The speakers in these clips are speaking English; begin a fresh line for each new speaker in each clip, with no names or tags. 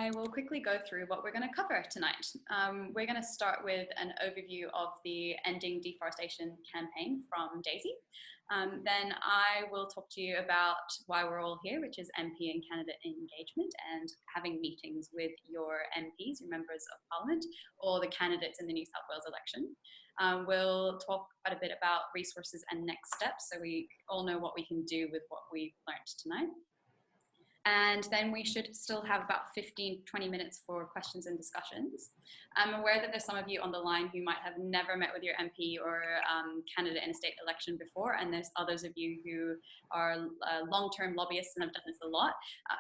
I will quickly go through what we're going to cover tonight. We're going to start with an overview of the Ending Deforestation campaign from Daisy. Then I will talk to you about why we're all here, which is MP and candidate engagement and having meetings with your MPs, your members of parliament, or the candidates in the New South Wales election. We'll talk quite a bit about resources and next steps, so we all know what we can do with what we've learned tonight. And then we should still have about 15-20 minutes for questions and discussions. I'm aware that there's some of you on the line who might have never met with your MP or candidate in a state election before, and there's others of you who are long-term lobbyists and have done this a lot.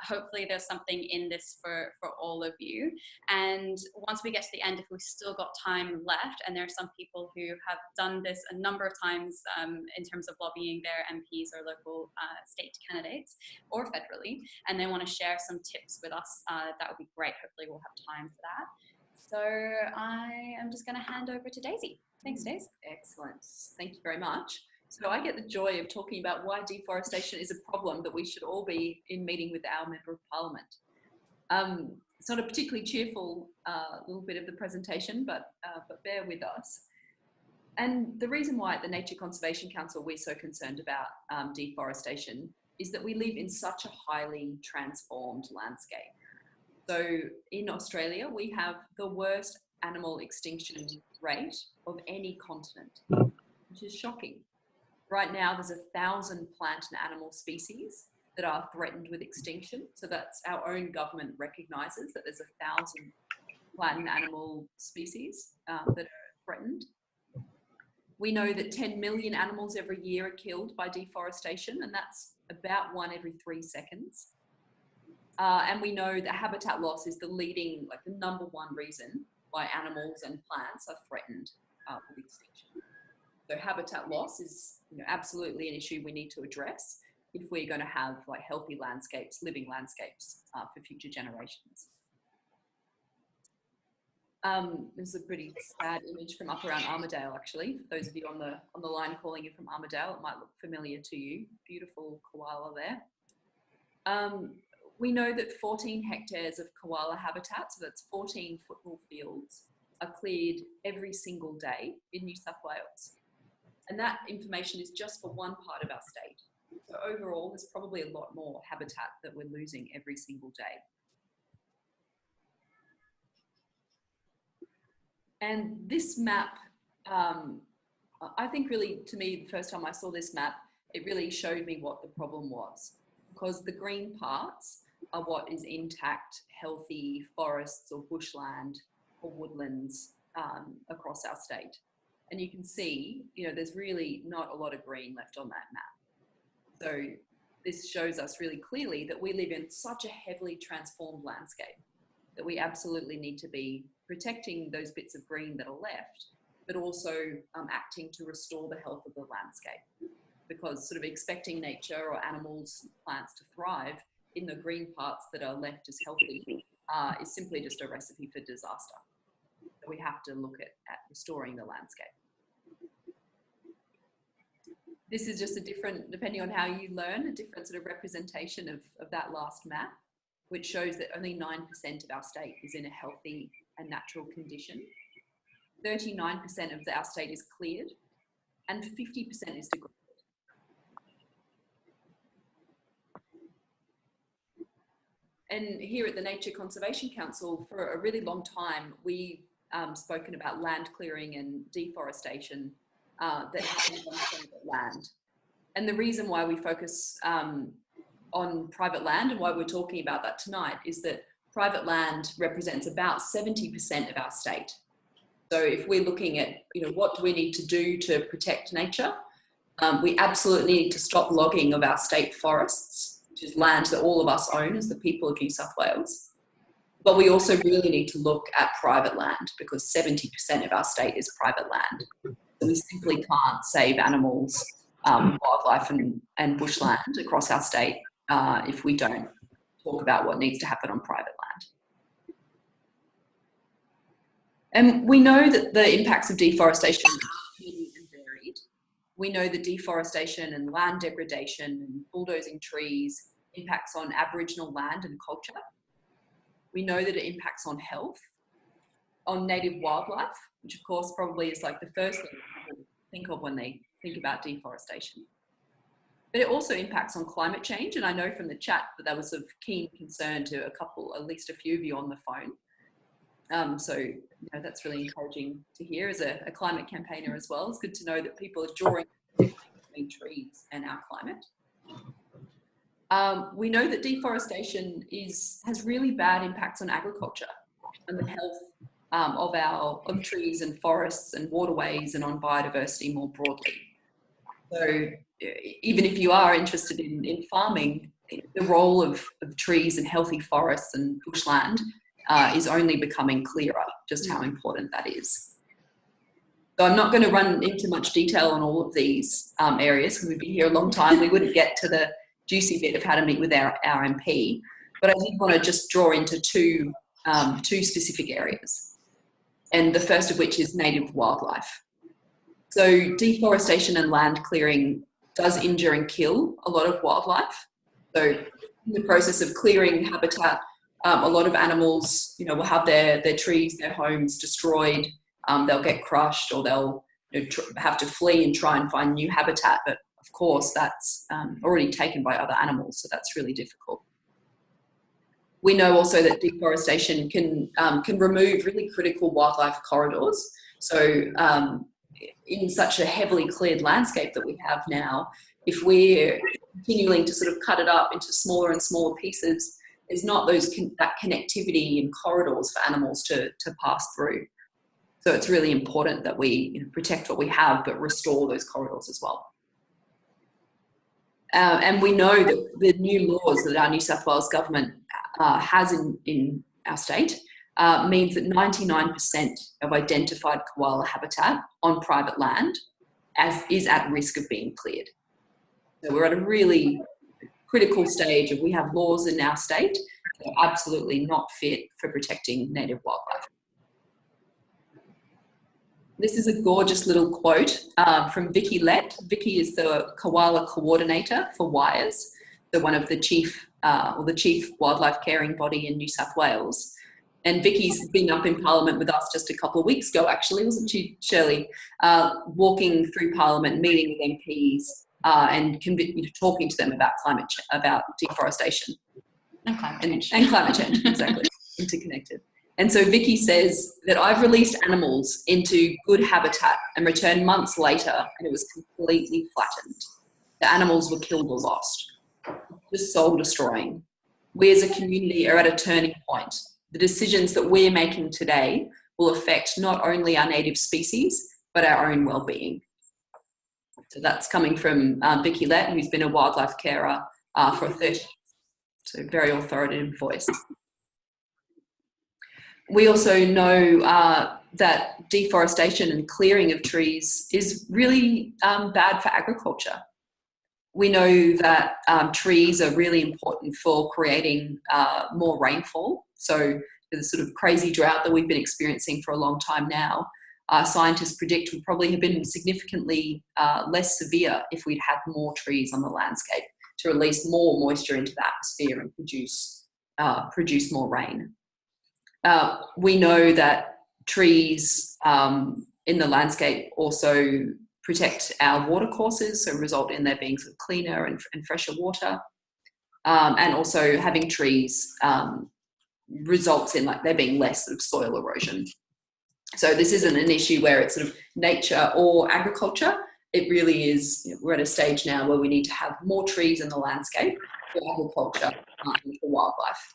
Hopefully there's something in this for all of you. And once we get to the end, if we've still got time left, and there are some people who have done this a number of times in terms of lobbying their MPs or local state candidates or federally, and they want to share some tips with us, that would be great. Hopefully we'll have time for that. So I am just going to hand over to Daisy. Thanks, Daisy.
Excellent. Thank you very much. So I get the joy of talking about why deforestation is a problem that we should all be in meeting with our Member of Parliament. It's not a particularly cheerful little bit of the presentation, but bear with us. And the reason why at the Nature Conservation Council we're so concerned about deforestation is that we live in such a highly transformed landscape. So in Australia, we have the worst animal extinction rate of any continent, which is shocking. Right now, there's 1,000 plant and animal species that are threatened with extinction. So that's our own government recognises that there's 1,000 plant and animal species that are threatened. We know that 10 million animals every year are killed by deforestation, and that's about 1 every 3 seconds. And we know that habitat loss is the leading, like the #1 reason why animals and plants are threatened with extinction. So habitat loss is, absolutely an issue we need to address if we're going to have like healthy landscapes, living landscapes for future generations. This is a pretty sad image from up around Armidale, actually. For those of you on the line calling in from Armidale, it might look familiar to you. Beautiful koala there. We know that 14 hectares of koala habitat, so that's 14 football fields, are cleared every single day in New South Wales. And that information is just for one part of our state. So overall, there's probably a lot more habitat that we're losing every single day. And this map, I think really, to me, the first time I saw this map, it really showed me what the problem was. Because the green parts are what is intact, healthy forests or bushland or woodlands across our state. And you can see, there's really not a lot of green left on that map. So this shows us really clearly that we live in such a heavily transformed landscape that we absolutely need to be protecting those bits of green that are left, but also acting to restore the health of the landscape. Because sort of expecting nature or animals, plants to thrive in the green parts that are left as healthy is simply just a recipe for disaster. So we have to look at restoring the landscape. This is just a different, depending on how you learn, a different sort of representation of that last map, which shows that only 9% of our state is in a healthy and natural condition. 39% of our state is cleared, and 50% is degraded. And here at the Nature Conservation Council, for a really long time, we've spoken about land clearing and deforestation that happens on private land. And the reason why we focus on private land and why we're talking about that tonight is that private land represents about 70% of our state. So if we're looking at, what do we need to do to protect nature, we absolutely need to stop logging of our state forests, which is land that all of us own as the people of New South Wales. But we also really need to look at private land because 70% of our state is private land. So we simply can't save animals, wildlife and bushland across our state if we don't talk about what needs to happen on private land. And we know that the impacts of deforestation are many and varied. We know that deforestation and land degradation and bulldozing trees impacts on Aboriginal land and culture. We know that it impacts on health, on native wildlife, which of course probably is like the first thing people think of when they think about deforestation. But it also impacts on climate change. And I know from the chat that that was of keen concern to at least a few of you on the phone. So that's really encouraging to hear as a climate campaigner as well. It's good to know that people are drawing between trees and our climate. We know that deforestation has really bad impacts on agriculture and the health of trees and forests and waterways and on biodiversity more broadly. So even if you are interested in farming, the role of trees and healthy forests and bushland is only becoming clearer just how important that is. So I'm not going to run into much detail on all of these areas because we've been here a long time. We wouldn't get to the juicy bit of how to meet with our MP, but I did want to just draw into two specific areas, and the first of which is native wildlife. So deforestation and land clearing does injure and kill a lot of wildlife. So in the process of clearing habitat, a lot of animals, will have their trees, their homes destroyed. They'll get crushed, or they'll have to flee and try and find new habitat. But of course, that's already taken by other animals, so that's really difficult. We know also that deforestation can remove really critical wildlife corridors. So in such a heavily cleared landscape that we have now, if we're continuing to sort of cut it up into smaller and smaller pieces, there's not that connectivity and corridors for animals to pass through. So it's really important that we protect what we have, but restore those corridors as well. And we know that the new laws that our New South Wales government has in our state means that 99% of identified koala habitat on private land is at risk of being cleared. So we're at a really critical stage of we have laws in our state that are absolutely not fit for protecting native wildlife. This is a gorgeous little quote from Vicky Layton. Vicky is the Koala coordinator for WIRES, so one of the chief wildlife caring body in New South Wales. And Vicky's been up in Parliament with us just a couple of weeks ago, actually, wasn't she, Shirley? Walking through Parliament, meeting with MPs, and talking to them about deforestation
and climate change.
And climate change, exactly, interconnected. And so Vicky says that I've released animals into good habitat and returned months later, and it was completely flattened. The animals were killed or lost, just soul destroying. We as a community are at a turning point. The decisions that we're making today will affect not only our native species, but our own well-being. So that's coming from Vicky Layton, who's been a wildlife carer for 30 years. So very authoritative voice. We also know that deforestation and clearing of trees is really bad for agriculture. We know that trees are really important for creating more rainfall. So the sort of crazy drought that we've been experiencing for a long time now, scientists predict would probably have been significantly less severe if we'd had more trees on the landscape to release more moisture into the atmosphere and produce more rain. We know that trees in the landscape also protect our watercourses, so result in there being sort of cleaner and fresher water. And also having trees results in there being less sort of soil erosion. So this isn't an issue where it's sort of nature or agriculture. It really is, we're at a stage now where we need to have more trees in the landscape for agriculture and for wildlife.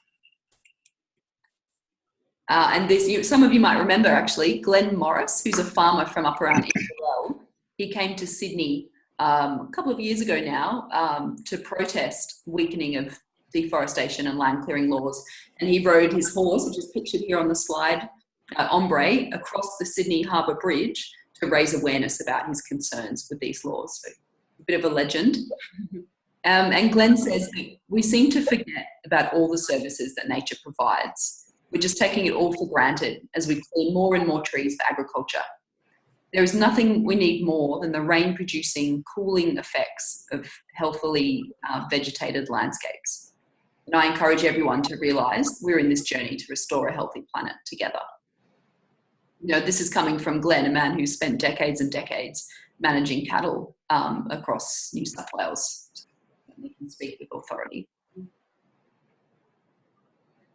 And this, some of you might remember actually, Glen Morris, who's a farmer from up around Inverell, he came to Sydney a couple of years ago now to protest weakening of deforestation and land clearing laws. And he rode his horse, which is pictured here on the slide, Ombre, across the Sydney Harbour Bridge to raise awareness about his concerns with these laws. So a bit of a legend. And Glenn says that we seem to forget about all the services that nature provides. We're just taking it all for granted as we clear more and more trees for agriculture. There is nothing we need more than the rain-producing, cooling effects of healthily vegetated landscapes. And I encourage everyone to realise we're in this journey to restore a healthy planet together. You know, this is coming from Glen, a man who's spent decades and decades managing cattle across New South Wales. We can speak with authority.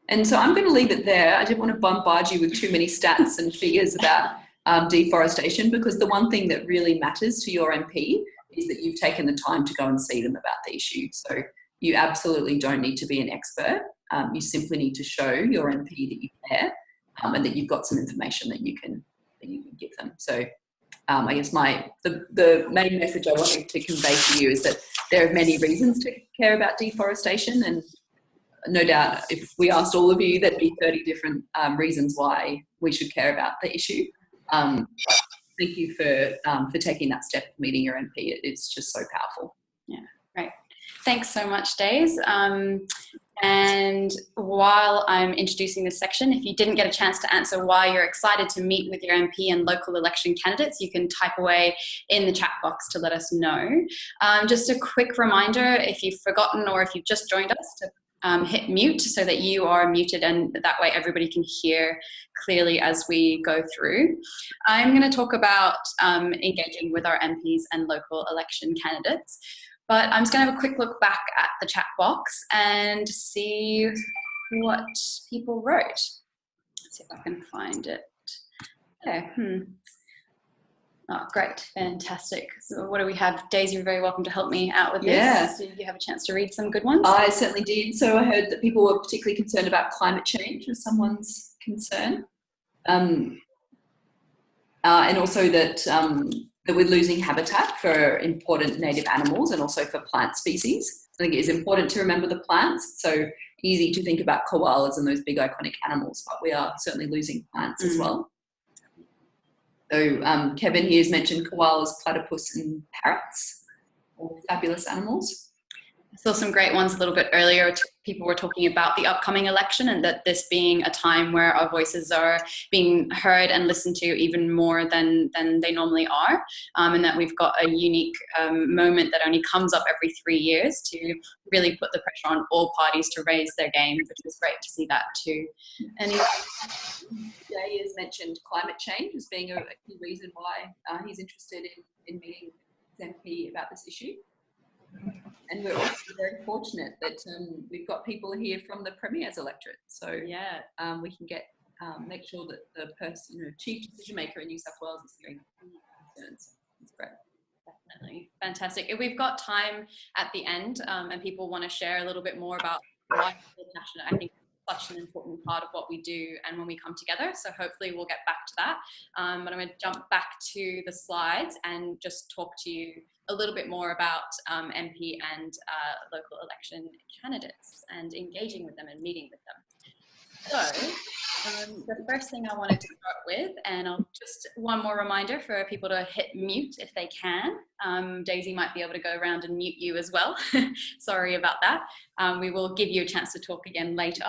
And so I'm going to leave it there. I didn't want to bombard you with too many stats and figures about deforestation, because the one thing that really matters to your MP is that you've taken the time to go and see them about the issue. So you absolutely don't need to be an expert. You simply need to show your MP that you care and that you've got some information that you can give them. So I guess the main message I wanted to convey to you is that there are many reasons to care about deforestation, and no doubt if we asked all of you, there'd be 30 different reasons why we should care about the issue. Thank you for taking that step of meeting your MP. It's just so powerful.
Yeah, great. Thanks so much, Days. And while I'm introducing this section, if you didn't get a chance to answer why you're excited to meet with your MP and local election candidates, you can type away in the chat box to let us know. Just a quick reminder, if you've forgotten or if you've just joined us, to hit mute so that you are muted, and that way everybody can hear clearly as we go through. I'm going to talk about engaging with our MPs and local election candidates. But I'm just going to have a quick look back at the chat box and see what people wrote. Let's see if I can find it. Okay. Oh, great. Fantastic. So what do we have? Daisy, you're very welcome to help me out with this. Did you have a chance to read some good ones?
I certainly did. So I heard that people were particularly concerned about climate change as someone's concern. And also that that we're losing habitat for important native animals and also for plant species. I think it is important to remember the plants. It's so easy to think about koalas and those big iconic animals, but we are certainly losing plants as well. So Kevin here has mentioned koalas, platypus and parrots, all fabulous animals.
I saw some great ones a little bit earlier. People were talking about the upcoming election and that this being a time where our voices are being heard and listened to even more than they normally are, and that we've got a unique moment that only comes up every 3 years to really put the pressure on all parties to raise their game, which is great to see that too. And
Jay has mentioned climate change as being a key reason why he's interested in meeting his MP about this issue. And we're also very fortunate that we've got people here from the Premier's electorate. So yeah, we can make sure that the person, chief decision maker in New South Wales is hearing concerns. It's great.
Definitely. Fantastic. If we've got time at the end and people want to share a little bit more about why they're passionate, I think it's such an important part of what we do and when we come together. So hopefully we'll get back to that. But I'm going to jump back to the slides and just talk to you a little bit more about MP and local election candidates and engaging with them and meeting with them. So the first thing I wanted to start with, and I'll just one more reminder for people to hit mute if they can. Daisy might be able to go around and mute you as well. Sorry about that. We will give you a chance to talk again later.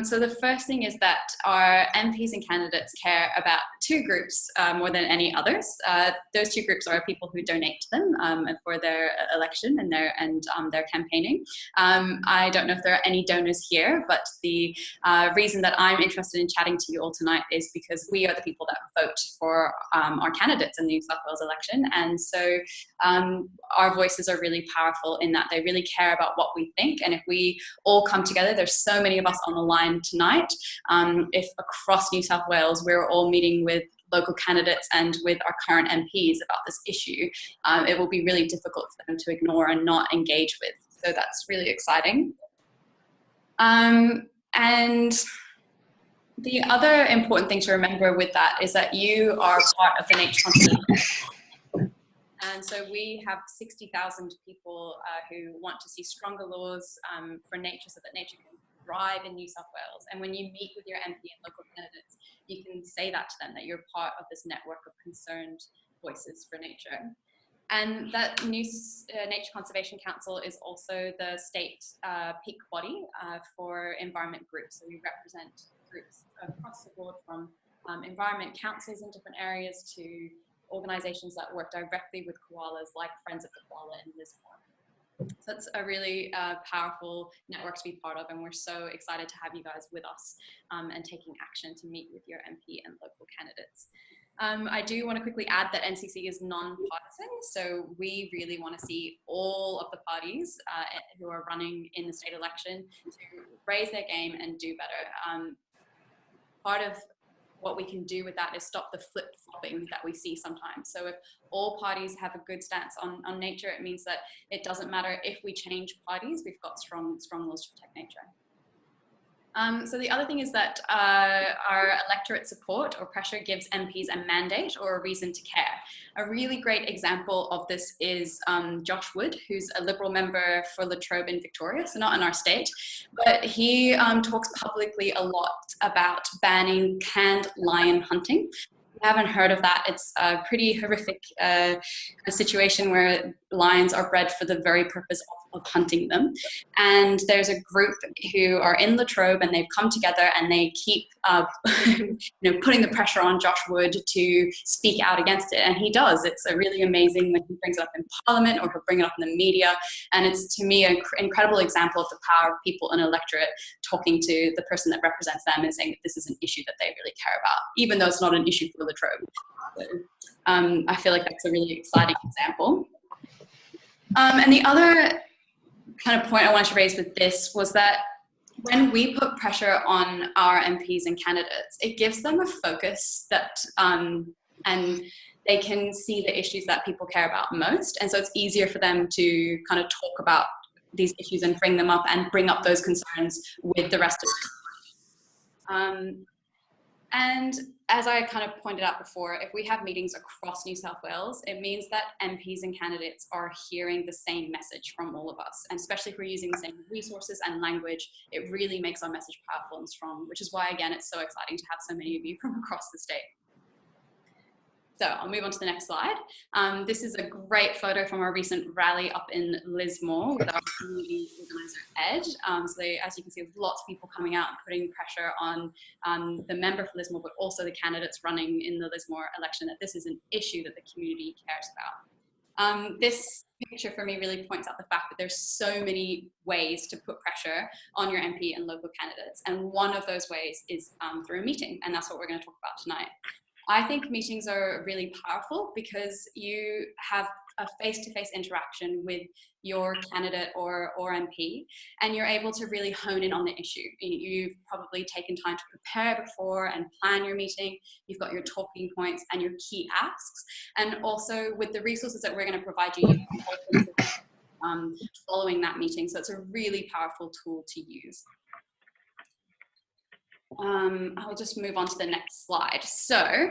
So the first thing is that our MPs and candidates care about two groups more than any others. Those two groups are people who donate to them for their election and their campaigning. I don't know if there are any donors here, but the reason that I'm interested in chatting to you all tonight is because we are the people that vote for our candidates in the New South Wales election, and so our voices are really powerful in that they really care about what we think. And if we all come together, there's so many of us on the line tonight, if across New South Wales we're all meeting with local candidates and with our current MPs about this issue, it will be really difficult for them to ignore and not engage with. So that's really exciting. And the other important thing to remember with that is that you are part of the nature conservation. And so we have 60,000 people who want to see stronger laws for nature so that nature can thrive in New South Wales. And when you meet with your MP and local candidates, you can say that to them, that you're part of this network of concerned voices for nature. And that Nature Conservation Council is also the state peak body for environment groups. So we represent groups across the board, from environment councils in different areas to organisations that work directly with koalas, like Friends of the Koala in Lismore. So it's a really powerful network to be part of, and we're so excited to have you guys with us and taking action to meet with your MP and local candidates. I do want to quickly add that NCC is non-partisan, so we really want to see all of the parties who are running in the state election to raise their game and do better. Part of what we can do with that is stop the flip-flopping that we see sometimes. So if all parties have a good stance on nature, it means that it doesn't matter if we change parties, we've got strong laws to protect nature. So the other thing is that our electorate support or pressure gives MPs a mandate or a reason to care. A really great example of this is Josh Wood, who's a Liberal member for Latrobe in Victoria, so not in our state, but he talks publicly a lot about banning canned lion hunting. If you haven't heard of that, it's a pretty horrific situation where lions are bred for the very purpose of hunting them. And there's a group who are in Latrobe, and they've come together and they keep putting the pressure on Josh Wood to speak out against it, and he does. It's a really amazing when he brings it up in Parliament, or he'll bring it up in the media, and it's, to me, an incredible example of the power of people in an electorate talking to the person that represents them and saying that this is an issue that they really care about, even though it's not an issue for Latrobe. So, I feel like that's a really exciting example. And the other kind of point I wanted to raise with this was that when we put pressure on our MPs and candidates, it gives them a focus that, and they can see the issues that people care about most. And so it's easier for them to kind of talk about these issues and bring them up and bring up those concerns with the rest of us. And as I kind of pointed out before, if we have meetings across New South Wales, it means that MPs and candidates are hearing the same message from all of us. And especially if we're using the same resources and language, it really makes our message powerful and strong, which is why, again, it's so exciting to have so many of you from across the state. So I'll move on to the next slide. This is a great photo from our recent rally up in Lismore with our community organiser, Ed. So as you can see, there's lots of people coming out and putting pressure on the member for Lismore, but also the candidates running in the Lismore election, that this is an issue that the community cares about. This picture for me really points out the fact that there's so many ways to put pressure on your MP and local candidates. And one of those ways is through a meeting, and that's what we're going to talk about tonight. I think meetings are really powerful because you have a face-to-face interaction with your candidate or MP, and you're able to really hone in on the issue. You've probably taken time to prepare before and plan your meeting. You've got your talking points and your key asks. And also with the resources that we're going to provide you, following that meeting. So it's a really powerful tool to use. I'll just move on to the next slide. So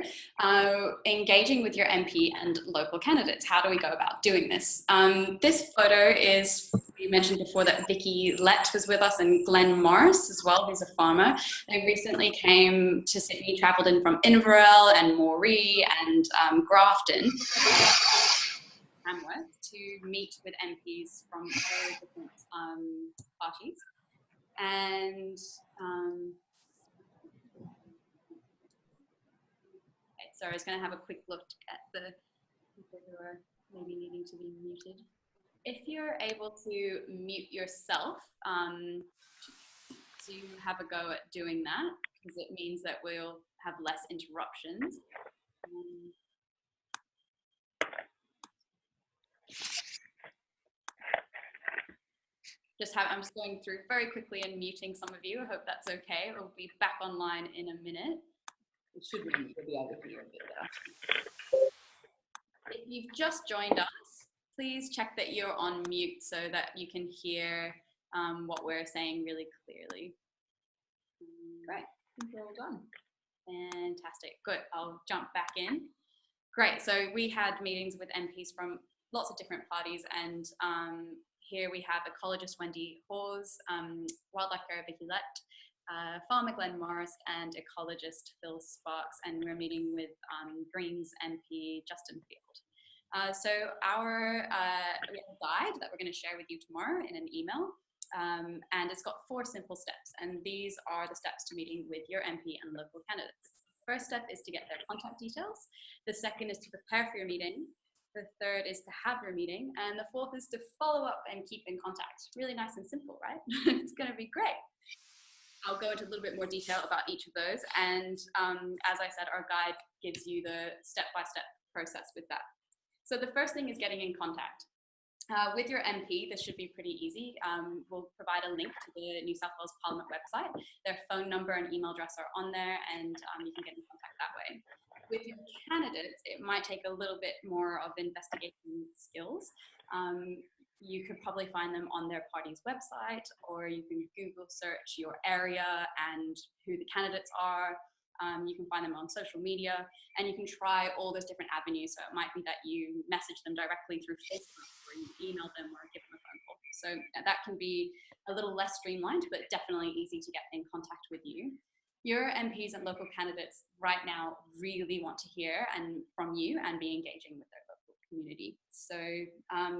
engaging with your MP and local candidates, how do we go about doing this? This photo is, we mentioned before that Vicky Layton was with us, and Glen Morris as well, who's a farmer. They recently came to Sydney, travelled in from Inverell and Moree and Grafton, Tamworth, to meet with MPs from all different parties. And so I was going to have a quick look at the people who are maybe needing to be muted. If you're able to mute yourself, do have a go at doing that, because it means that we'll have less interruptions. I'm just going through very quickly and muting some of you. I hope that's okay. We'll be back online in a minute. It should be able to hear a bit better. If you've just joined us, please check that you're on mute so that you can hear what we're saying really clearly. Great, I think we're all done. Fantastic, good, I'll jump back in. Great, so we had meetings with MPs from lots of different parties, and here we have ecologist Wendy Hawes, wildlife carer Vicky Layton, farmer Glen Morris, and ecologist Phil Sparks, and we're meeting with Greens MP Justin Field. So we have a guide that we're going to share with you tomorrow in an email, and it's got 4 simple steps, and these are the steps to meeting with your MP and local candidates. The first step is to get their contact details. The second is to prepare for your meeting. The third is to have your meeting. And the fourth is to follow up and keep in contact. Really nice and simple, right? It's going to be great. I'll go into a little bit more detail about each of those. And as I said, our guide gives you the step-by-step process with that. So the first thing is getting in contact. With your MP, this should be pretty easy. We'll provide a link to the New South Wales Parliament website. Their phone number and email address are on there, and you can get in contact that way. With your candidates, it might take a little bit more of investigation skills. You could probably find them on their party's website, or you can Google search your area and who the candidates are. You can find them on social media, and you can try all those different avenues. So it might be that you message them directly through Facebook, or you email them, or give them a phone call. So that can be a little less streamlined, but definitely easy to get in contact with you. Your MPs and local candidates right now really want to hear from you and be engaging with their local community. So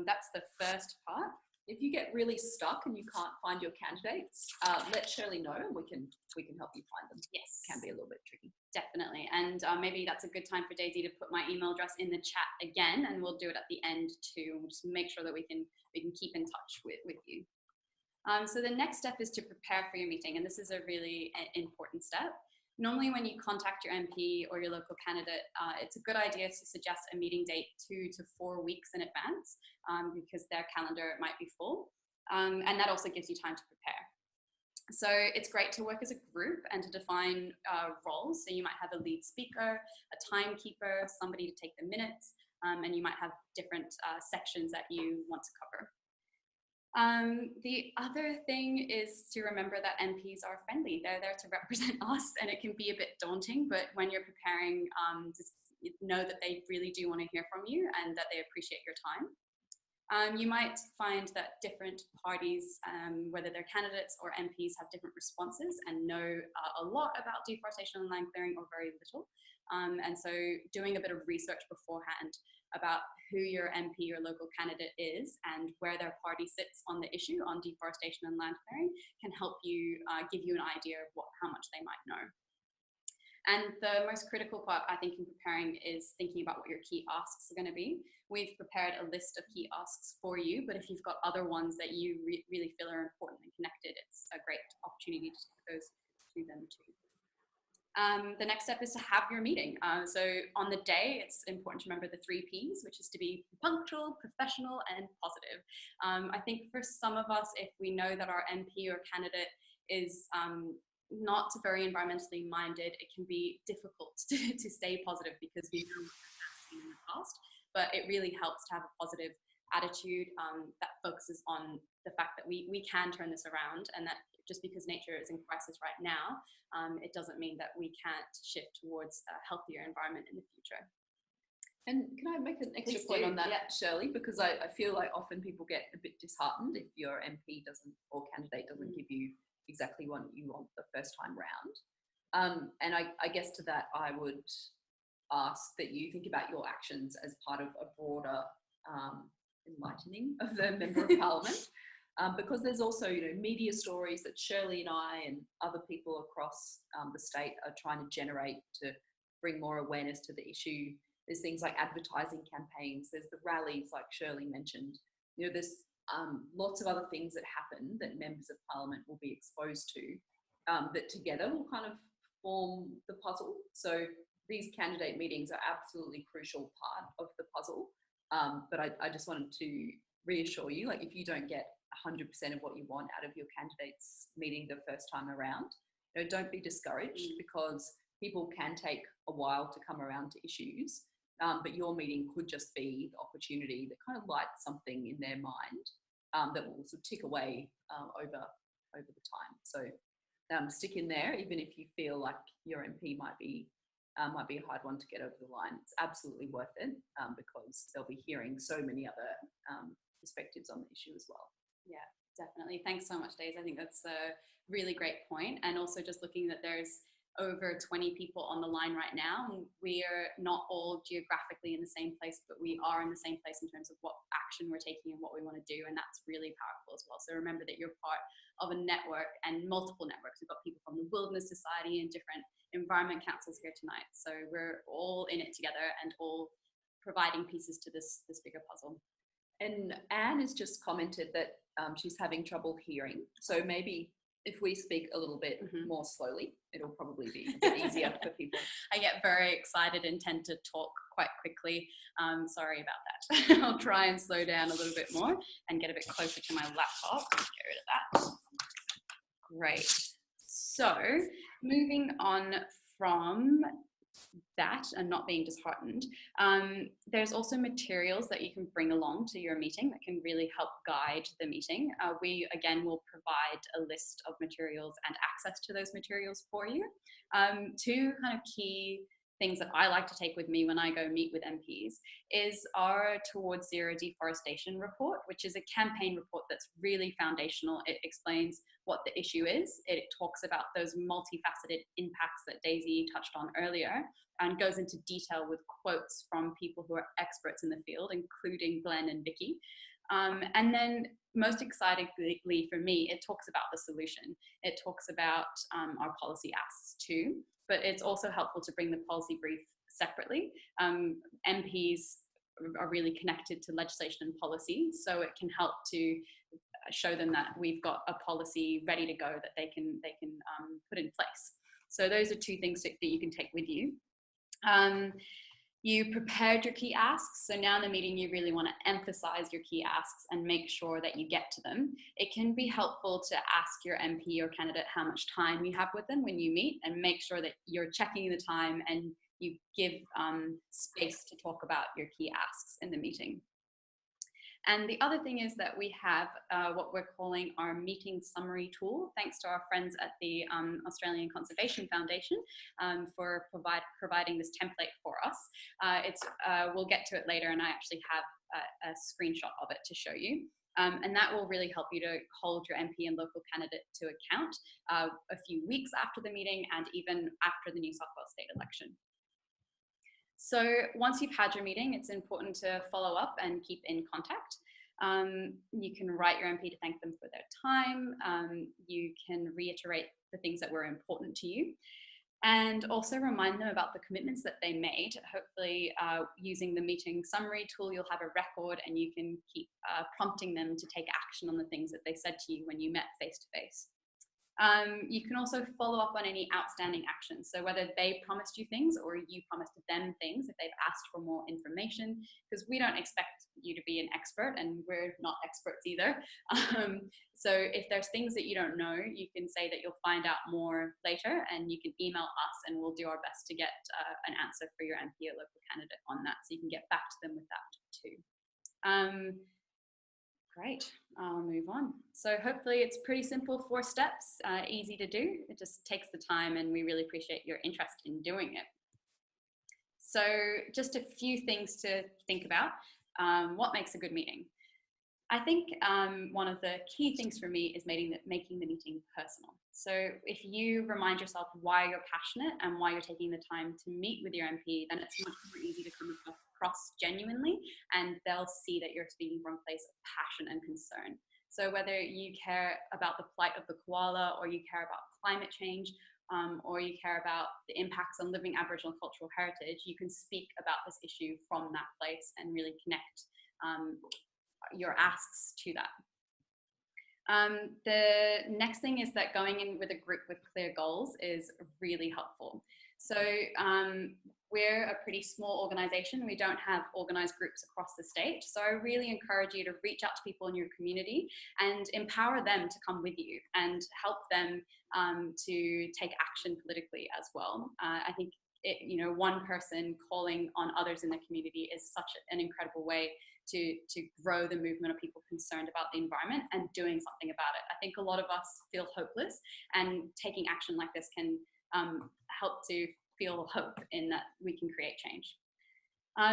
that's the first part.
If you get really stuck and you can't find your candidates, let Shirley know, and we can help you find them.
Yes.
It can be a little bit tricky.
Definitely. And maybe that's a good time for Daisy to put my email address in the chat again, and we'll do it at the end too. We'll just make sure that we can keep in touch with you. So the next step is to prepare for your meeting, and this is a really important step. Normally when you contact your MP or your local candidate, it's a good idea to suggest a meeting date 2 to 4 weeks in advance, because their calendar might be full, and that also gives you time to prepare. So it's great to work as a group and to define roles. So you might have a lead speaker, a timekeeper, somebody to take the minutes, and you might have different sections that you want to cover. The other thing is to remember that MPs are friendly. They're there to represent us, and it can be a bit daunting, but when you're preparing, just know that they really do want to hear from you and that they appreciate your time. You might find that different parties, whether they're candidates or MPs, have different responses and know a lot about deforestation and land clearing or very little. And so doing a bit of research beforehand about who your MP or local candidate is and where their party sits on the issue on deforestation and land clearing can help you give you an idea of how much they might know. And the most critical part, I think, in preparing is thinking about what your key asks are going to be. We've prepared a list of key asks for you, but if you've got other ones that you really feel are important and connected, it's a great opportunity to take those to them too. The next step is to have your meeting. So on the day, it's important to remember the 3 Ps, which is to be punctual, professional, and positive. I think for some of us, if we know that our MP or candidate is not very environmentally minded, it can be difficult to stay positive because we know what that's been in the past, but it really helps to have a positive attitude that focuses on the fact that we can turn this around, and that just because nature is in crisis right now, it doesn't mean that we can't shift towards a healthier environment in the future.
And can I make an extra point on that, Shirley? Because I feel like often people get a bit disheartened if your MP or candidate doesn't give you exactly what you want the first time round. And I guess to that, I would ask that you think about your actions as part of a broader enlightening of the Member of Parliament. Because there's also, media stories that Shirley and I and other people across the state are trying to generate to bring more awareness to the issue. There's things like advertising campaigns. There's the rallies, like Shirley mentioned. There's lots of other things that happen that members of Parliament will be exposed to that together will kind of form the puzzle. So these candidate meetings are absolutely crucial part of the puzzle. But I just wanted to reassure you, like if you don't get 100% of what you want out of your candidates meeting the first time around, don't be discouraged, because people can take a while to come around to issues, but your meeting could just be the opportunity that kind of lights something in their mind that will sort of tick away over the time. So stick in there, even if you feel like your MP might be a hard one to get over the line. It's absolutely worth it because they'll be hearing so many other perspectives on the issue as well.
Yeah, definitely. Thanks so much, Daisy. I think that's a really great point. And also just looking that there's over 20 people on the line right now. We are not all geographically in the same place, but we are in the same place in terms of what action we're taking and what we want to do. And that's really powerful as well. So remember that you're part of a network and multiple networks. We've got people from the Wilderness Society and different environment councils here tonight. So we're all in it together and all providing pieces to this bigger puzzle.
And Anne has just commented that she's having trouble hearing. So maybe if we speak a little bit more slowly, it'll probably be a bit easier for people.
I get very excited and tend to talk quite quickly. Sorry about that. I'll try and slow down a little bit more and get a bit closer to my laptop. Get rid of that. Great. So moving on from that and not being disheartened, there's also materials that you can bring along to your meeting that can really help guide the meeting. We again will provide a list of materials and access to those materials for you. Two kind of key things that I like to take with me when I go meet with MPs is our Towards Zero Deforestation report, which is a campaign report that's really foundational. It explains what the issue is. It talks about those multifaceted impacts that Daisy touched on earlier and goes into detail with quotes from people who are experts in the field, including Glen and Vicky. And then most excitingly for me, it talks about the solution. It talks about our policy asks too, but it's also helpful to bring the policy brief separately. MPs are really connected to legislation and policy, so it can help to show them that we've got a policy ready to go that they can put in place. So those are two things that you can take with you. You prepared your key asks, so now in the meeting you really want to emphasize your key asks and make sure that you get to them. It can be helpful to ask your MP or candidate how much time you have with them when you meet, and make sure that you're checking the time and you give space to talk about your key asks in the meeting. And the other thing is that we have what we're calling our meeting summary tool, thanks to our friends at the Australian Conservation Foundation for providing this template for us. We'll get to it later, and I actually have a screenshot of it to show you. And that will really help you to hold your MP and local candidate to account a few weeks after the meeting and even after the New South Wales state election. So once you've had your meeting, it's important to follow up and keep in contact. You can write your MP to thank them for their time. You can reiterate the things that were important to you, and also remind them about the commitments that they made. Hopefully, using the meeting summary tool, you'll have a record and you can keep prompting them to take action on the things that they said to you when you met face to face. You can also follow up on any outstanding actions. So whether they promised you things or you promised them things, if they've asked for more information, because we don't expect you to be an expert and we're not experts either. So if there's things that you don't know, you can say that you'll find out more later, and you can email us and we'll do our best to get an answer for your MP or local candidate on that. So you can get back to them with that too. Great, I'll move on. So hopefully it's pretty simple 4 steps, easy to do. It just takes the time and we really appreciate your interest in doing it. So just a few things to think about. What makes a good meeting? I think one of the key things for me is making the meeting personal. So if you remind yourself why you're passionate and why you're taking the time to meet with your MP, then it's much more easy to come across genuinely, and they'll see that you're speaking from a place of passion and concern. So whether you care about the plight of the koala, or you care about climate change, or you care about the impacts on living Aboriginal cultural heritage, you can speak about this issue from that place and really connect your asks to that. The next thing is that going in with a group with clear goals is really helpful. So we're a pretty small organization. We don't have organized groups across the state. So I really encourage you to reach out to people in your community and empower them to come with you and help them to take action politically as well. I think one person calling on others in the community is such an incredible way to grow the movement of people concerned about the environment and doing something about it. I think a lot of us feel hopeless, and taking action like this can help to feel hope in that we can create change.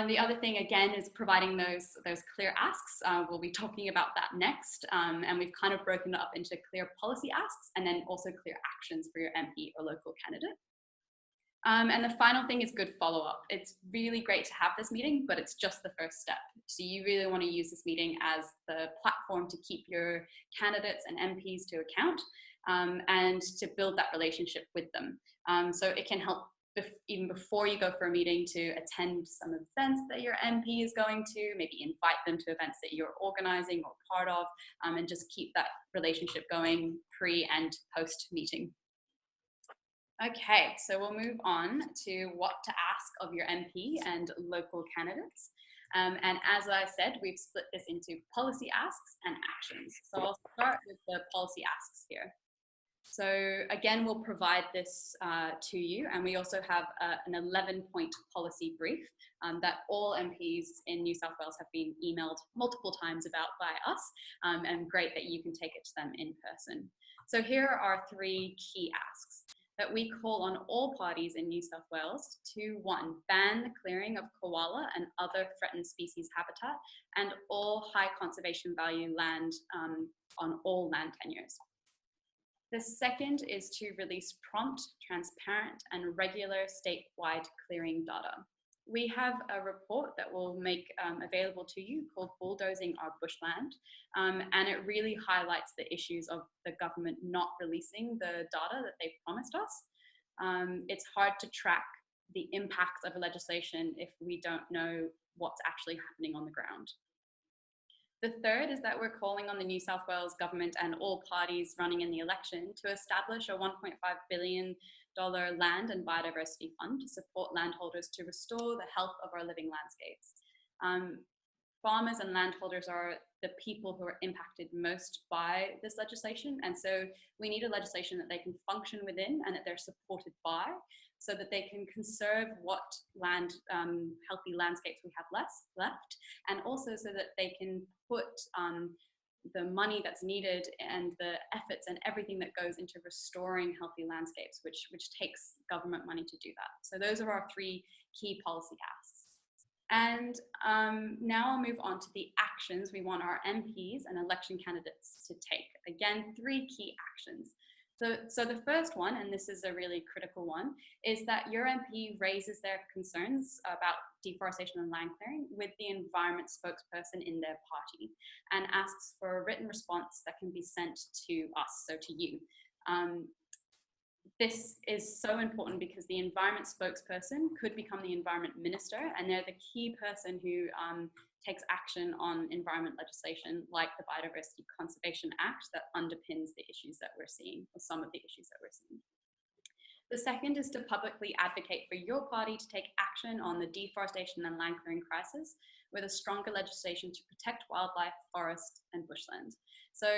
The other thing, again, is providing those clear asks. We'll be talking about that next, and we've kind of broken it up into clear policy asks and then also clear actions for your MP or local candidate. And the final thing is good follow-up. It's really great to have this meeting, but it's just the first step. So you really want to use this meeting as the platform to keep your candidates and MPs to account, and to build that relationship with them. So it can help even before you go for a meeting, to attend some events that your MP is going to, maybe invite them to events that you're organizing or part of, and just keep that relationship going pre and post meeting. Okay, so we'll move on to what to ask of your MP and local candidates. And as I said, we've split this into policy asks and actions. So I'll start with the policy asks here. So again, we'll provide this to you, and we also have an 11-point policy brief that all MPs in New South Wales have been emailed multiple times about by us, and great that you can take it to them in person. So here are 3 key asks that we call on all parties in New South Wales to: 1, ban the clearing of koala and other threatened species habitat and all high conservation value land on all land tenures. The second is to release prompt, transparent, and regular statewide clearing data. We have a report that we'll make available to you called Bulldozing Our Bushland, and it really highlights the issues of the government not releasing the data that they promised us. It's hard to track the impacts of a legislation if we don't know what's actually happening on the ground. The third is that we're calling on the New South Wales government and all parties running in the election to establish a $1.5 billion land and biodiversity fund to support landholders to restore the health of our living landscapes. Farmers and landholders are the people who are impacted most by this legislation, and so we need a legislation that they can function within and that they're supported by, so that they can conserve what healthy landscapes we have left, and also so that they can put the money that's needed and the efforts and everything that goes into restoring healthy landscapes, which takes government money to do that. So those are our 3 key policy asks. And now I'll move on to the actions we want our MPs and election candidates to take. Again, 3 key actions. So the first one, and this is a really critical one, is that your MP raises their concerns about deforestation and land clearing with the environment spokesperson in their party and asks for a written response that can be sent to us, so to you. This is so important because the environment spokesperson could become the environment minister, and they're the key person who takes action on environment legislation like the Biodiversity Conservation Act that underpins the issues that we're seeing, or some of the issues that we're seeing. The second is to publicly advocate for your party to take action on the deforestation and land clearing crisis with a stronger legislation to protect wildlife, forest, and bushland. So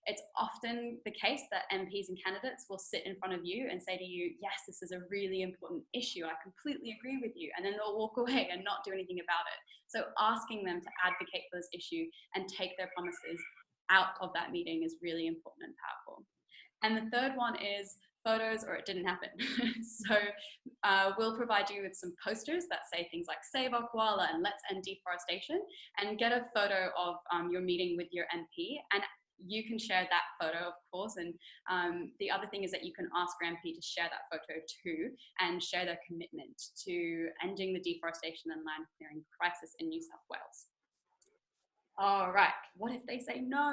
it's often the case that MPs and candidates will sit in front of you and say to you, yes, this is a really important issue, I completely agree with you, and then they'll walk away and not do anything about it. So asking them to advocate for this issue and take their promises out of that meeting is really important and powerful. And the third one is photos or it didn't happen. So we'll provide you with some posters that say things like save our koala and let's end deforestation, and get a photo of your meeting with your MP, and you can share that photo, of course, and the other thing is that you can ask your MP to share that photo too and share their commitment to ending the deforestation and land clearing crisis in New South Wales. All right, what if they say no?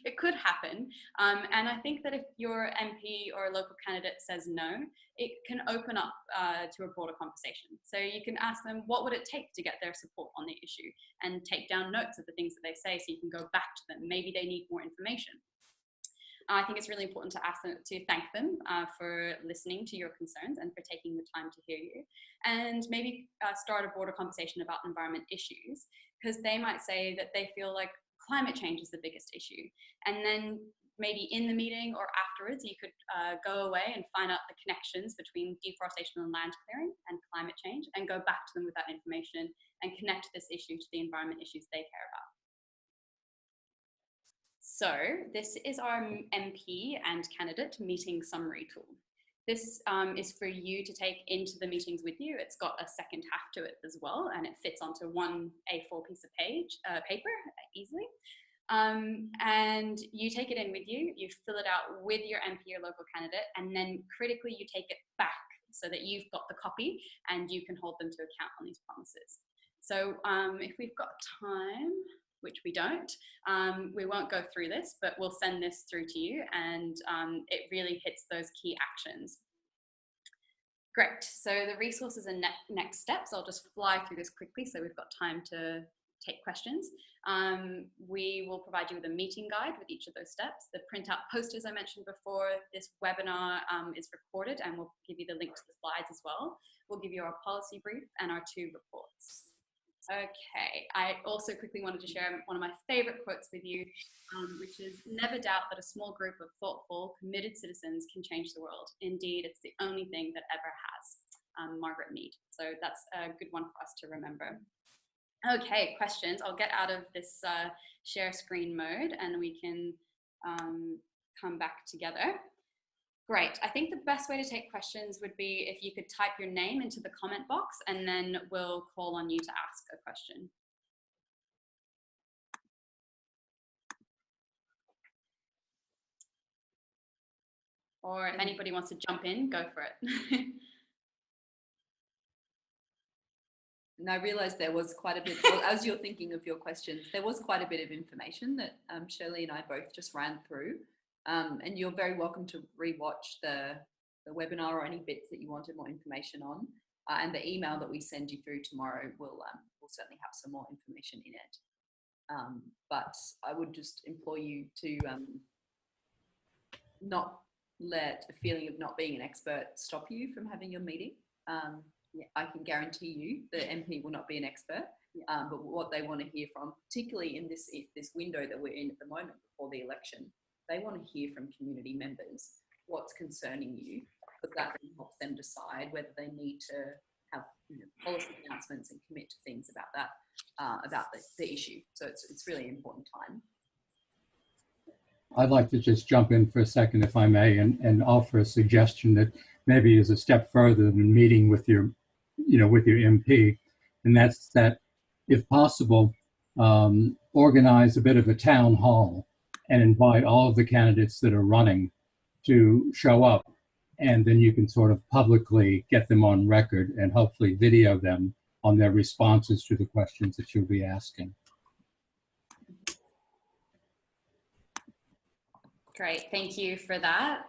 It could happen. And I think that if your MP or a local candidate says no, it can open up to a broader conversation. So you can ask them, what would it take to get their support on the issue? And take down notes of the things that they say so you can go back to them. Maybe they need more information. I think it's really important to ask them, to thank them for listening to your concerns and for taking the time to hear you, and maybe start a broader conversation about environment issues, because they might say that they feel like climate change is the biggest issue. And then maybe in the meeting or afterwards, you could go away and find out the connections between deforestation and land clearing and climate change, and go back to them with that information and connect this issue to the environment issues they care about. So this is our MP and candidate meeting summary tool. This is for you to take into the meetings with you. It's got a second half to it as well, and it fits onto one A4 piece of paper easily. And you take it in with you, you fill it out with your MP or local candidate, and then critically you take it back so that you've got the copy and you can hold them to account on these promises. So if we've got time, which we don't, we won't go through this, but we'll send this through to you, and it really hits those key actions. Great. So the resources and next steps, I'll just fly through this quickly so we've got time to take questions. We will provide you with a meeting guide with each of those steps. The printout posters I mentioned before, this webinar is recorded, and we'll give you the link to the slides as well. We'll give you our policy brief and our 2 reports. Okay, I also quickly wanted to share one of my favorite quotes with you, which is, "Never doubt that a small group of thoughtful, committed citizens can change the world. Indeed, it's the only thing that ever has." Margaret Mead. So that's a good one for us to remember. Okay, questions. I'll get out of this share screen mode and we can come back together. Great. I think the best way to take questions would be if you could type your name into the comment box, and then we'll call on you to ask a question. Or if anybody wants to jump in, go for it.
And I realised there was quite a bit, as you're thinking of your questions, there was quite a bit of information that Shirley and I both just ran through. And you're very welcome to rewatch the webinar or any bits that you wanted more information on. And the email that we send you through tomorrow will certainly have some more information in it. But I would just implore you to not let a feeling of not being an expert stop you from having your meeting. Yeah, I can guarantee you the MP will not be an expert, but what they want to hear from, particularly in this window that we're in at the moment before the election, they want to hear from community members what's concerning you, because that then helps them decide whether they need to have policy announcements and commit to things about that, about the issue. So it's really an important time.
I'd like to just jump in for a second, if I may, and offer a suggestion that maybe is a step further than meeting with your, with your MP, and that's that, if possible, organize a bit of a town hall and invite all of the candidates that are running to show up, and then you can sort of publicly get them on record and hopefully video them on their responses to the questions that you'll be asking.
Great, thank you for that.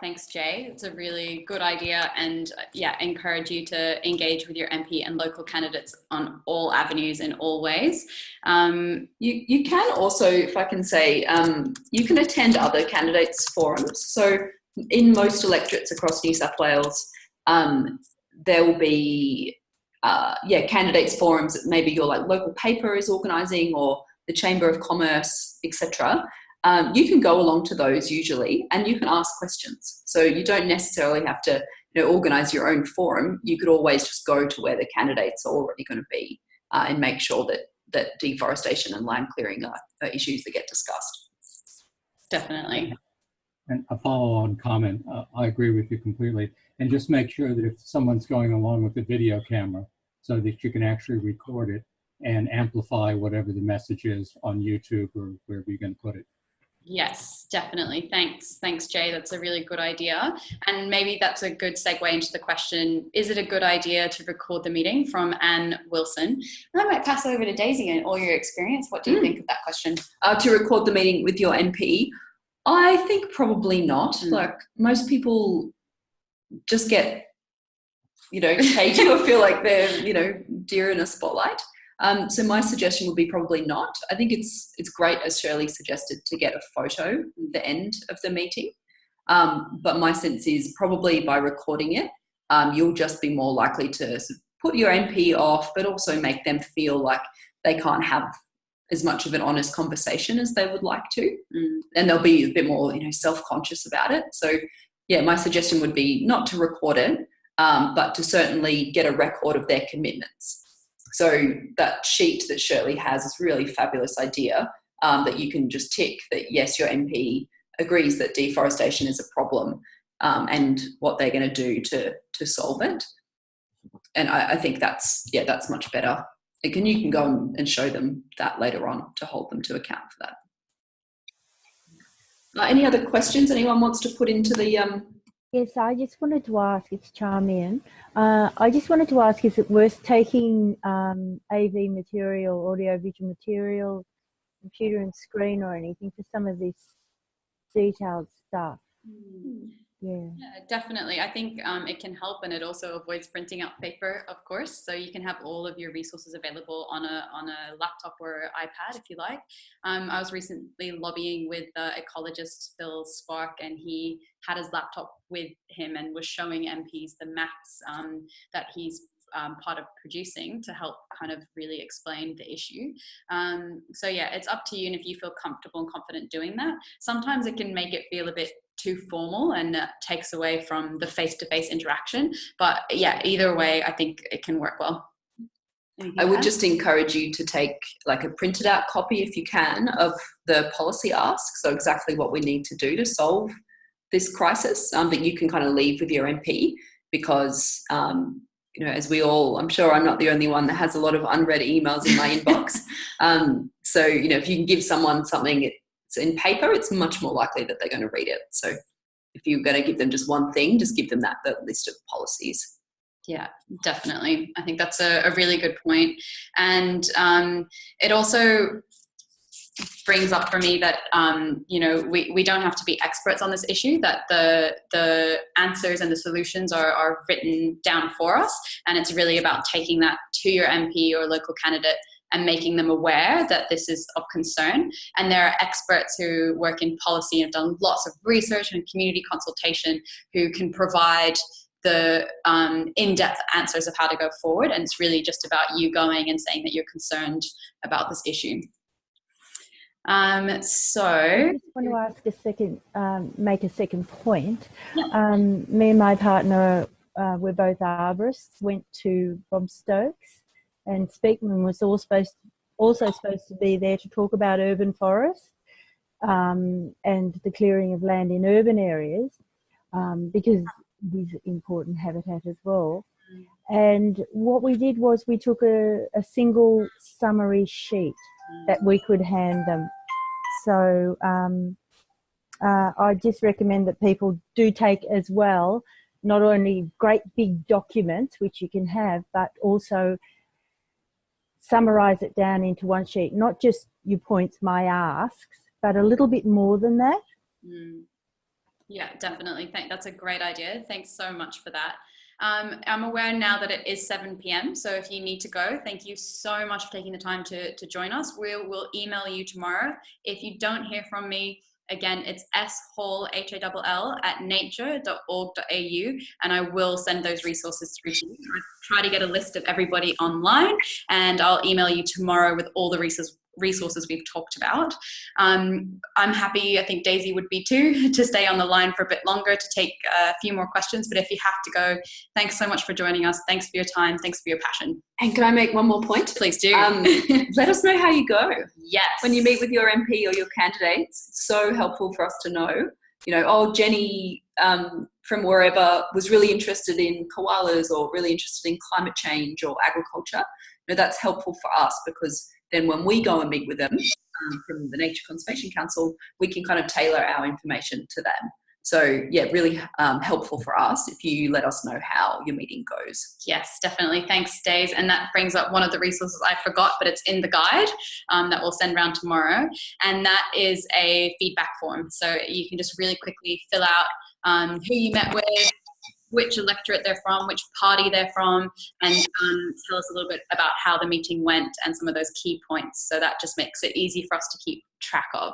Thanks, Jay. It's a really good idea, and yeah, encourage you to engage with your MP and local candidates on all avenues in all ways.
You can also, if I can say, you can attend other candidates forums. So in most electorates across New South Wales, there will be candidates forums that maybe your local paper is organising, or the Chamber of Commerce, etc. You can go along to those usually, and you can ask questions. So you don't necessarily have to organise your own forum. You could always just go to where the candidates are already going to be and make sure that deforestation and land clearing are issues that get discussed.
Definitely.
And a follow-on comment, I agree with you completely. And just make sure that if someone's going along with the video camera, so that you can actually record it and amplify whatever the message is on YouTube or wherever you're going to put it.
Yes, definitely. Thanks, Jay. That's a really good idea. And maybe that's a good segue into the question, is it a good idea to record the meeting, from Anne Wilson? And I might pass over to Daisy and all your experience. What do you think of that question?
To record the meeting with your MP? I think probably not. Like, most people just get, cagey or feel like they're, deer in a spotlight. So my suggestion would be probably not. I think it's great, as Shirley suggested, to get a photo at the end of the meeting. But my sense is probably by recording it, you'll just be more likely to sort of put your MP off, but also make them feel like they can't have as much of an honest conversation as they would like to. And they'll be a bit more, self-conscious about it. So yeah, my suggestion would be not to record it, but to certainly get a record of their commitments. So that sheet that Shirley has is a really fabulous idea, that you can just tick that, yes, your MP agrees that deforestation is a problem, and what they're going to do to solve it. And I think that's much better. You can go and show them that later on to hold them to account for that. Any other questions anyone wants to put into the...
Yes, I just wanted to ask, it's Charmian. I just wanted to ask, is it worth taking AV material, audio-visual material, computer and screen or anything for some of this detailed stuff? Yeah.
Yeah, definitely. I think it can help, and it also avoids printing out paper, of course. So you can have all of your resources available on a laptop or iPad if you like. I was recently lobbying with ecologist Phil Spark, and he had his laptop with him and was showing MPs the maps that he's part of producing to help kind of really explain the issue. So yeah, it's up to you, and if you feel comfortable and confident doing that. Sometimes it can make it feel a bit too formal and takes away from the face-to-face interaction, but yeah, either way I think it can work well.
I would just encourage you to take like a printed out copy if you can of the policy ask, so exactly what we need to do to solve this crisis, that you can kind of leave with your MP, because you know, as we all, I'm sure I'm not the only one that has a lot of unread emails in my inbox. So you know, if you can give someone something in paper, it's much more likely that they're going to read it. So if you're going to give them just one thing, just give them that list of policies.
Yeah, definitely. I think that's a really good point. And it also brings up for me that, you know, we don't have to be experts on this issue, that the answers and the solutions are written down for us. And it's really about taking that to your MP or local candidate and making them aware that this is of concern. And there are experts who work in policy and have done lots of research and community consultation who can provide the in-depth answers of how to go forward. And it's really just about you going and saying that you're concerned about this issue. So
I just want to ask a second, make a second point. Yeah. Me and my partner, we're both arborists, went to Bob Stokes, and Speakman was also supposed to be there to talk about urban forests and the clearing of land in urban areas, because it is important habitat as well. And what we did was we took a single summary sheet that we could hand them. So I just recommend that people do take as well, not only great big documents, which you can have, but also summarize it down into one sheet, not just your points, my asks, but a little bit more than that.
Yeah, definitely. That's a great idea. Thanks so much for that. I'm aware now that it is 7 p.m. So if you need to go, thank you so much for taking the time to join us. We'll email you tomorrow. If you don't hear from me, again, it's shall, Hall, at nature.org.au, and I will send those resources through to you. I try to get a list of everybody online, and I'll email you tomorrow with all the resources we've talked about. I'm happy, I think Daisy would be too, to stay on the line for a bit longer to take a few more questions, but if you have to go, thanks so much for joining us. Thanks for your time. Thanks for your passion.
And can I make one more point?
Please do.
Let us know how you go.
Yes.
When you meet with your MP or your candidates, it's so helpful for us to know, you know, oh, Jenny from wherever was really interested in koalas or really interested in climate change or agriculture. You know, that's helpful for us, because then when we go and meet with them from the Nature Conservation Council, we can kind of tailor our information to them. So yeah, really helpful for us if you let us know how your meeting goes.
Yes, definitely. Thanks, Days. And that brings up one of the resources I forgot, but it's in the guide that we'll send around tomorrow. And that is a feedback form. So you can just really quickly fill out who you met with, which electorate they're from, which party they're from, and tell us a little bit about how the meeting went and some of those key points. So that just makes it easy for us to keep track of.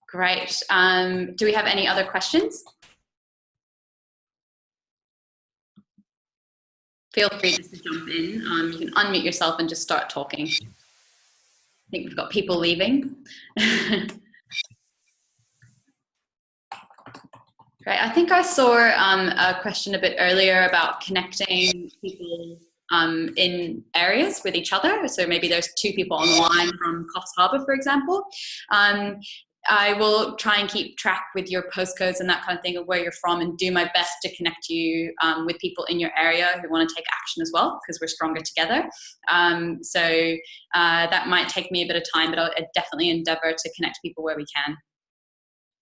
Great. Do we have any other questions? Feel free just to jump in. You can unmute yourself and just start talking. I think we've got people leaving. Great. I think I saw a question a bit earlier about connecting people in areas with each other. So maybe there's 2 people on the line from Coffs Harbour, for example. I will try and keep track with your postcodes and that kind of thing of where you're from, and do my best to connect you with people in your area who want to take action as well, because we're stronger together. So that might take me a bit of time, but I'll definitely endeavour to connect people where we can.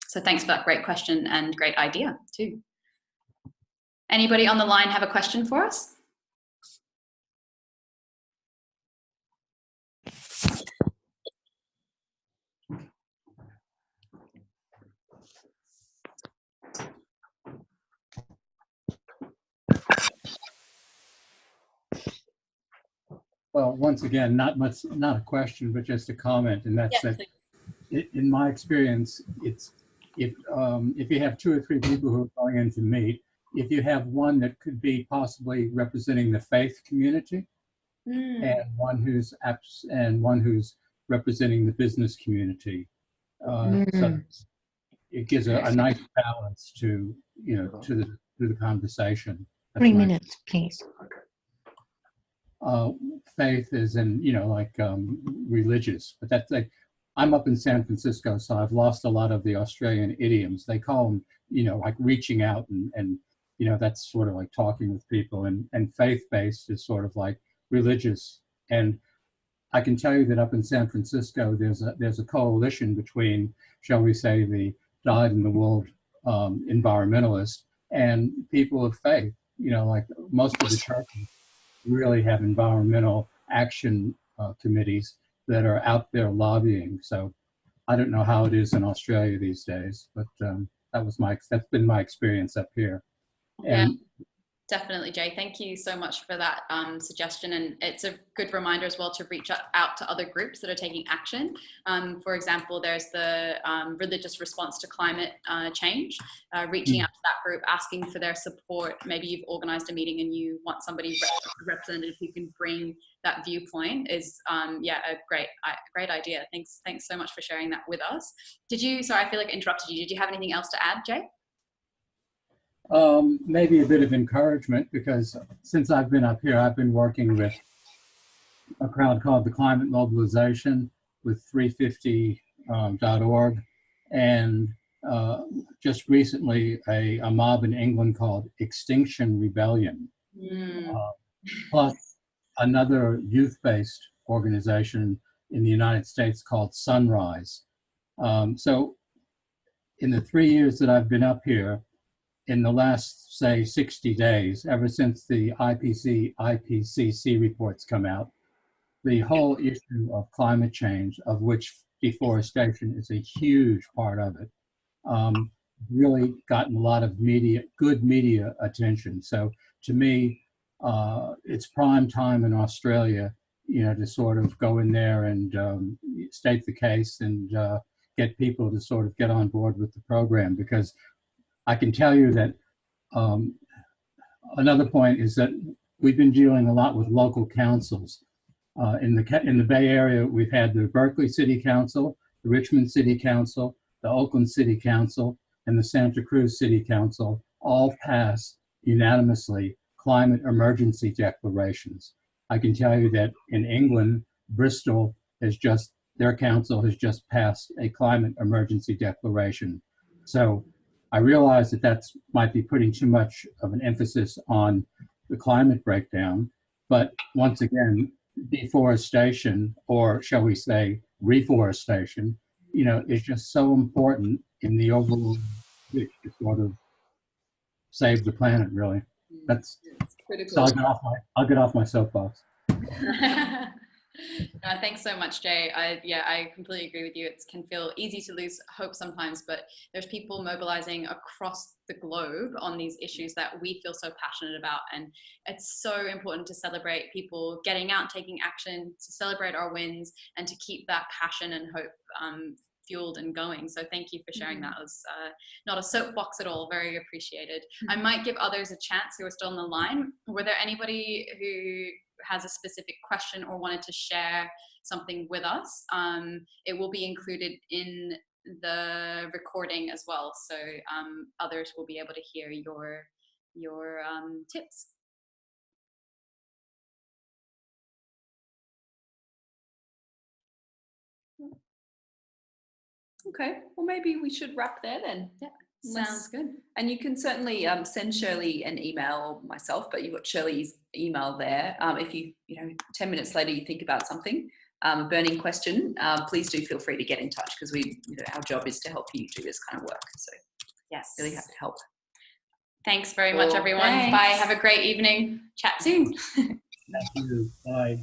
So thanks for that great question and great idea too. Anybody on the line have a question for us?
Well, once again, not a question, but just a comment, and that's
Yes,
that. In my experience, it's if you have 2 or 3 people who are going in to meet, if you have one that could be possibly representing the faith community, and one who's representing the business community, so it gives a nice balance to to the conversation. That's
3 minutes, please.
Faith is in like religious, but that's like I'm up in San Francisco, so I've lost a lot of the Australian idioms. They call them like reaching out and that's sort of like talking with people, and faith-based is sort of like religious. And I can tell you that up in San Francisco, there's a coalition between, shall we say, the dyed-in-the-wool environmentalists and people of faith. Like most of the churches really have environmental action committees that are out there lobbying. So I don't know how it is in Australia these days, but that's been my experience up here. And
definitely, Jay. Thank you so much for that suggestion. And it's a good reminder as well to reach out to other groups that are taking action. For example, there's the Religious Response to Climate Change, reaching out to that group, asking for their support. Maybe you've organized a meeting and you want somebody representative who can bring that viewpoint is, a great idea. Thanks so much for sharing that with us. Sorry, I feel like I interrupted you. Did you have anything else to add, Jay?
Maybe a bit of encouragement, because since I've been up here, I've been working with a crowd called the Climate Mobilization with 350.org, and just recently a mob in England called Extinction Rebellion, plus another youth-based organization in the United States called Sunrise. So in the 3 years that I've been up here, in the last, say, 60 days, ever since the IPCC reports come out, the whole issue of climate change, of which deforestation is a huge part of it, really gotten a lot of good media attention. So to me, it's prime time in Australia, to sort of go in there and state the case and get people to sort of get on board with the program, because I can tell you that another point is that we've been dealing a lot with local councils. In the Bay Area, we've had the Berkeley City Council, the Richmond City Council, the Oakland City Council, and the Santa Cruz City Council all pass unanimously climate emergency declarations. I can tell you that in England, Bristol their council has just passed a climate emergency declaration. So I realize that might be putting too much of an emphasis on the climate breakdown, but once again, deforestation, or shall we say reforestation, is just so important in the overall to sort of save the planet, really. That's critical. So I'll get off my soapbox.
Thanks so much, Jay. I completely agree with you. It can feel easy to lose hope sometimes, but there's people mobilizing across the globe on these issues that we feel so passionate about. And it's so important to celebrate people getting out, taking action, to celebrate our wins, and to keep that passion and hope fueled and going. So thank you for sharing that. It was not a soapbox at all. Very appreciated. I might give others a chance who are still on the line. Were there anybody who has a specific question or wanted to share something with us? It will be included in the recording as well, so others will be able to hear your tips.
Okay, well, maybe we should wrap there then.
Yeah, sounds good.
And you can certainly send Shirley an email, or myself, but you've got Shirley's email there. If 10 minutes later you think about something, a burning question, please do feel free to get in touch, because our job is to help you do this kind of work. So
yes,
really have to help.
Thanks very much, everyone.
Thanks.
Bye. Have a great evening. Chat soon.
Thank you. Bye.